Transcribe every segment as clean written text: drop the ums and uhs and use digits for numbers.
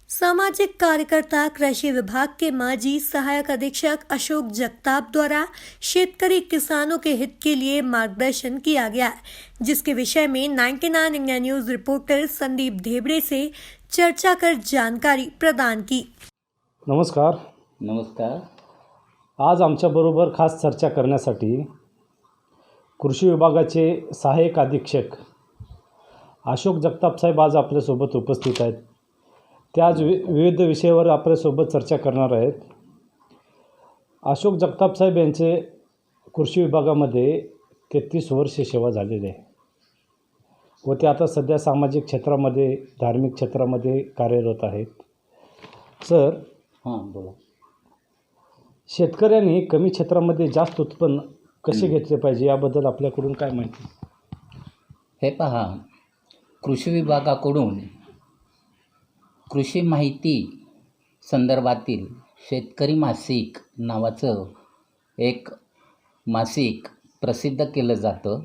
सामाजिक कार्यकर्ता कृषि विभाग के माजी सहायक अधीक्षक अशोक जगताप द्वारा शेतकरी किसानों के हित के लिए मार्गदर्शन किया गया, जिसके विषय में 99 इंडिया न्यूज रिपोर्टर संदीप धेबड़े से चर्चा कर जानकारी प्रदान की। नमस्कार। आज आमच्याबरोबर खास चर्चा करण्यासाठी कृषी विभागाचे सहाय्यक अधीक्षक अशोक जगताप साहेब आज आपल्यासोबत उपस्थित आहेत। ते आज विविध विषयावर आपल्यासोबत चर्चा करणार आहेत। अशोक जगताप साहेब यांचे कृषी विभागामध्ये 33 वर्ष सेवा झालेली आहे व ते आता सध्या सामाजिक क्षेत्रामध्ये, धार्मिक क्षेत्रामध्ये कार्यरत आहेत। सर, बोला। शेतकऱ्यांनी कमी क्षेत्रामध्ये जास्त उत्पन्न कसे घेतले पाहिजे याबद्दल आपल्याकडून काय माहिती? हे पहा, कृषी विभागाकडून कृषी माहिती संदर्भातील शेतकरी मासिक नावाचं एक मासिक प्रसिद्ध केलं जातं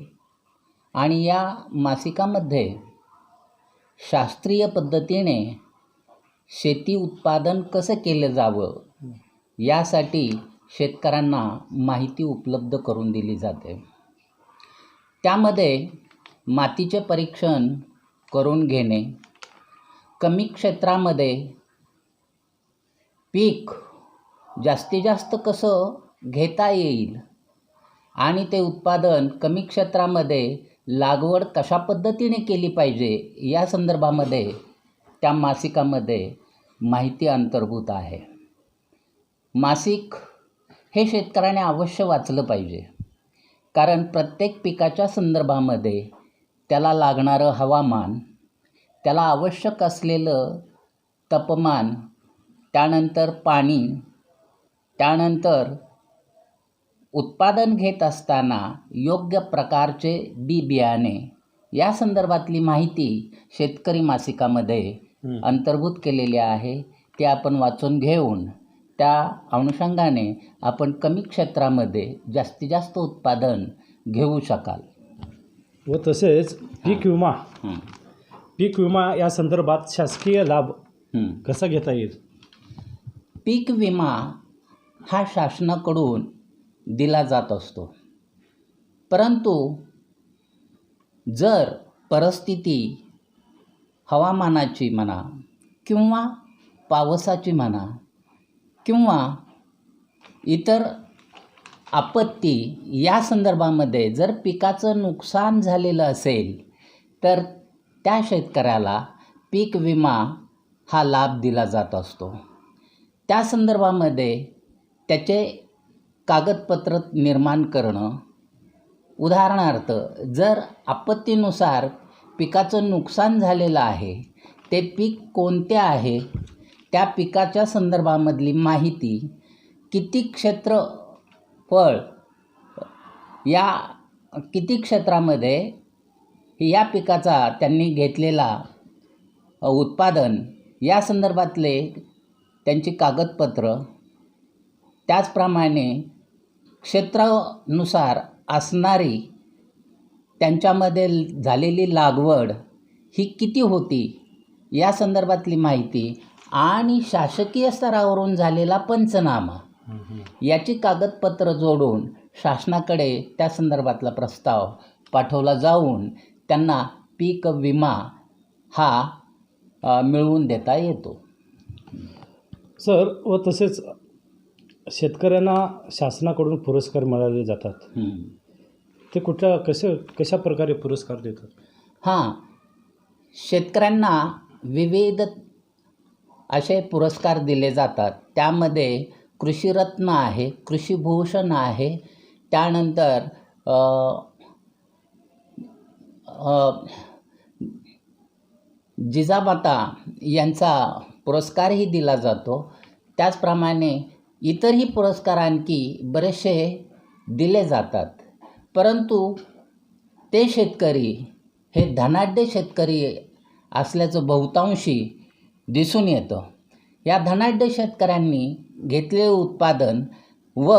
आणि या मासिकामध्ये शास्त्रीय पद्धतीने शेती उत्पादन कसं केलं जावं यासाठी शेतकऱ्यांना माहिती उपलब्ध करून दिली जाते। त्यामध्ये मातीचे परीक्षण करून घेणे, कमी क्षेत्रामध्ये पीक जास्तीत जास्त कसं घेता येईल आणि ते उत्पादन कमी क्षेत्रामध्ये लागवड कशा पद्धतीने केली पाहिजे या संदर्भामध्ये त्या मासिकामध्ये माहिती अंतर्भूत आहे। मासिक हे शेतकऱ्याने अवश्य वाचलं पाहिजे, कारण प्रत्येक पिकाच्या संदर्भामध्ये त्याला लागणारं हवामान, त्याला आवश्यक असलेलं तापमान, त्यानंतर पाणी, त्यानंतर उत्पादन घेत असताना योग्य प्रकारचे बी बियाणे या संदर्भातली माहिती शेतकरी मासिकामध्ये अंतर्भूत केलेली आहे। ते आपण वाचून घेऊन त्या अनुषंगाने आपण कमी क्षेत्रामध्ये जास्तीत जास्त उत्पादन घेऊ शकाल। व तसेच पीक विमा या संदर्भात शासकीय लाभ कसा घेता येईल? पीक विमा हा शासनाकडून दिला जात असतो, परंतु जर परिस्थिती हवामानाची म्हणा किंवा पावसाची म्हणा किंवा इतर आपत्ती या संदर्भामध्ये जर पिकाचं नुकसान झालेलं असेल तर त्या शेतकऱ्याला पीक विमा हा लाभ दिला जात असतो। त्या संदर्भामध्ये त्याचे कागदपत्र निर्माण करणं, उदाहरणार्थ जर आपत्तीनुसार पिकाचं नुकसान झालेलं आहे, ते पीक कोणते आहे, त्या पिकाच्या संदर्भामधली माहिती, किती क्षेत्रफळ, या किती क्षेत्रामध्ये या पिकाचा त्यांनी घेतलेला उत्पादन या संदर्भातले त्यांची कागदपत्र, त्याचप्रमाणे क्षेत्रानुसार असणारी त्यांच्यामध्ये झालेली लागवड ही किती होती या संदर्भातली माहिती आणि शासकीय स्तरावरून झालेला पंचनामा याची कागदपत्र जोडून शासनाकडे त्या संदर्भातला प्रस्ताव पाठवला जाऊन त्यांना पीक विमा हा मिळवून देता येतो। सर, व तसेच शेतकऱ्यांना शासनाकडून पुरस्कार मिळाले जातात, ते कशा प्रकारे पुरस्कार देतात? शेतकऱ्यांना विविध असे पुरस्कार दिले जातात। त्यामध्ये कृषीरत्न आहे, कृषीभूषण आहे, त्यानंतर जिजामाता यांचा पुरस्कारही दिला जातो। त्याचप्रमाणे इतरही पुरस्कार आणखी बरेचसे दिले जातात, परंतु ते शेतकरी हे धनाढ्य शेतकरी असल्याचं बहुतांशी दिसून येतं। या धनाढ्य शेतकऱ्यांनी घेतलेले उत्पादन व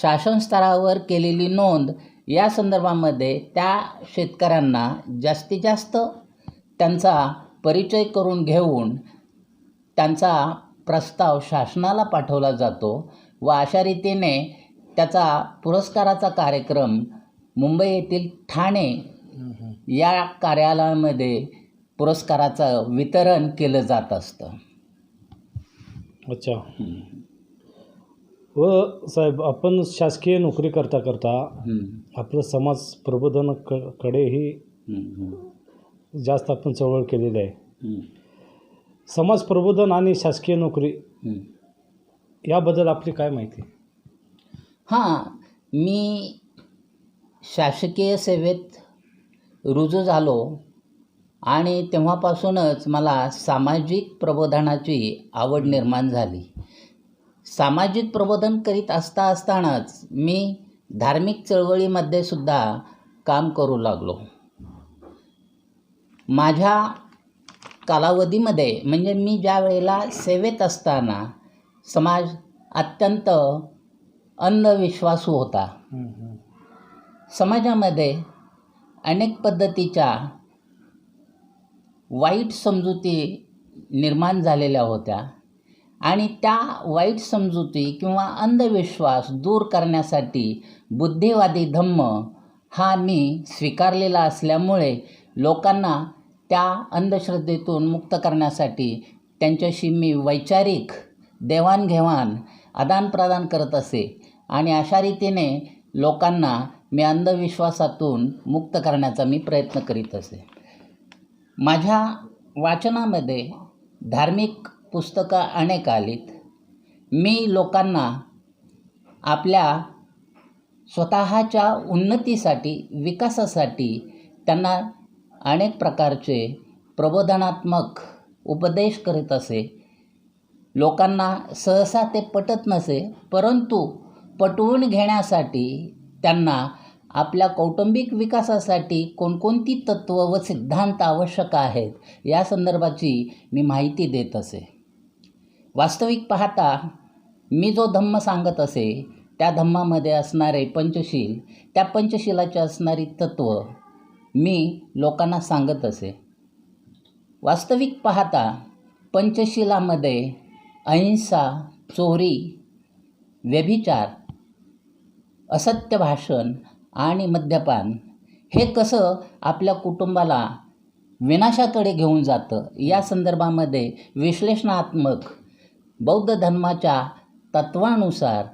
शासन स्तरावर केलेली नोंद या संदर्भामध्ये त्या शेतकऱ्यांना जास्तीत जास्त त्यांचा परिचय करून घेऊन त्यांचा प्रस्ताव शासनाला पाठवला जातो व अशा रीतीने त्याचा पुरस्काराचा कार्यक्रम मुंबई येथील ठाणे या कार्यालयामध्ये पुरस्काराचं वितरण केलं जात असतं. अच्छा. व साहेब, आपण शासकीय नोकरी करता आपलं समाज प्रबोधनाकडेही जास्त आपण चळवळ केलेली आहे. समाज प्रबोधन आणि शासकीय नोकरी याबद्दल आपली काय माहिती? हां, मी शासकीय सेवेत रुजू झालो आणि तेव्हापासूनच मला सामाजिक प्रबोधनाची आवड निर्माण झाली. सामाजिक प्रबोधन करीत असतानाच मी धार्मिक चळवळीमध्ये सुद्धा काम करू लागलो. माझ्या कालावधीमध्ये म्हणजे मी ज्या वेळेला सेवेत असताना समाज अत्यंत अंधविश्वासू होता. समाजामध्ये अनेक पद्धतीच्या वाईट समजुती निर्माण झालेल्या होत्या आणि त्या वाईट समजुती किंवा अंधविश्वास दूर करण्यासाठी बुद्धिवादी धम्म हा मी स्वीकारलेला असल्यामुळे लोकांना त्या अंधश्रद्धेतून मुक्त करण्यासाठी त्यांच्याशी मी वैचारिक देवाणघेवाण आदानप्रदान करत असे आणि अशा रीतीने लोकांना मी अंधविश्वासातून मुक्त करण्याचा मी प्रयत्न करीत असे. माझ्या वाचनामध्ये धार्मिक पुस्तकं अनेक आलीत. मी लोकांना आपल्या स्वतःच्या उन्नतीसाठी विकासासाठी त्यांना अनेक प्रकारचे प्रबोधनात्मक उपदेश करीत असे. लोकांना सहसा ते पटत नसे, परंतु पटवून घेण्यासाठी त्यांना आपल्या कौटुंबिक विकासासाठी कोणकोणती तत्त्व व सिद्धांत आवश्यक आहेत या संदर्भाची मी माहिती देत असे. वास्तविक पाहता मी जो धम्म सांगत असे त्या धम्मामध्ये असणारे पंचशील, त्या पंचशिलाची असणारी तत्त्व मी लोकांना सांगत असे. वास्तविक पाहता पंचशिलामध्ये अहिंसा, चोरी, व्यभिचार, असत्य भाषण आणि मद्यपान हे कसं आपल्या कुटुंबाला विनाशाकडे घेऊन जातं या संदर्भामध्ये विश्लेषणात्मक बौद्ध धर्माच्या तत्वानुसार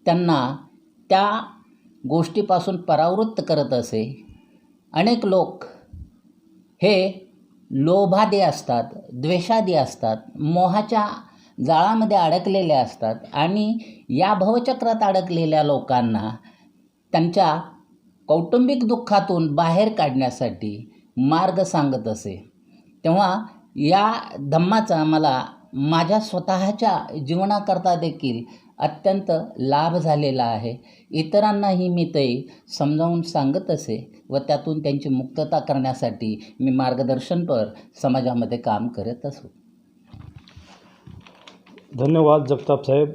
त्यांना त्या गोष्टीपासून परावृत्त करत असे. अनेक लोक हे लोभादी असतात, द्वेषादी असतात, मोहाच्या जाळामध्ये अडकलेले असतात आणि या भवचक्रात अडकलेल्या लोकांना त्यांच्या कौटुंबिक दुःखातून बाहेर काढण्यासाठी मार्ग सांगत असे. तेव्हा या धम्माचा मला माझ्या स्वतःच्या जीवनाकरता देखील अत्यंत लाभ झालेला आहे. इतरांनाही मी ते समजावून सांगत असे व त्यातून त्यांची मुक्तता करण्यासाठी मी मार्गदर्शनपर समाजामध्ये काम करत असो. धन्यवाद जगताप साहेब.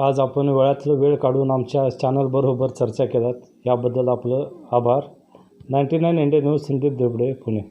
आज आपण वेळ काढून आमच्या चॅनलबरोबर चर्चा केलात याबद्दल आपलं आभार. 99 इंडिया न्यूज संदीप देवडे, पुणे.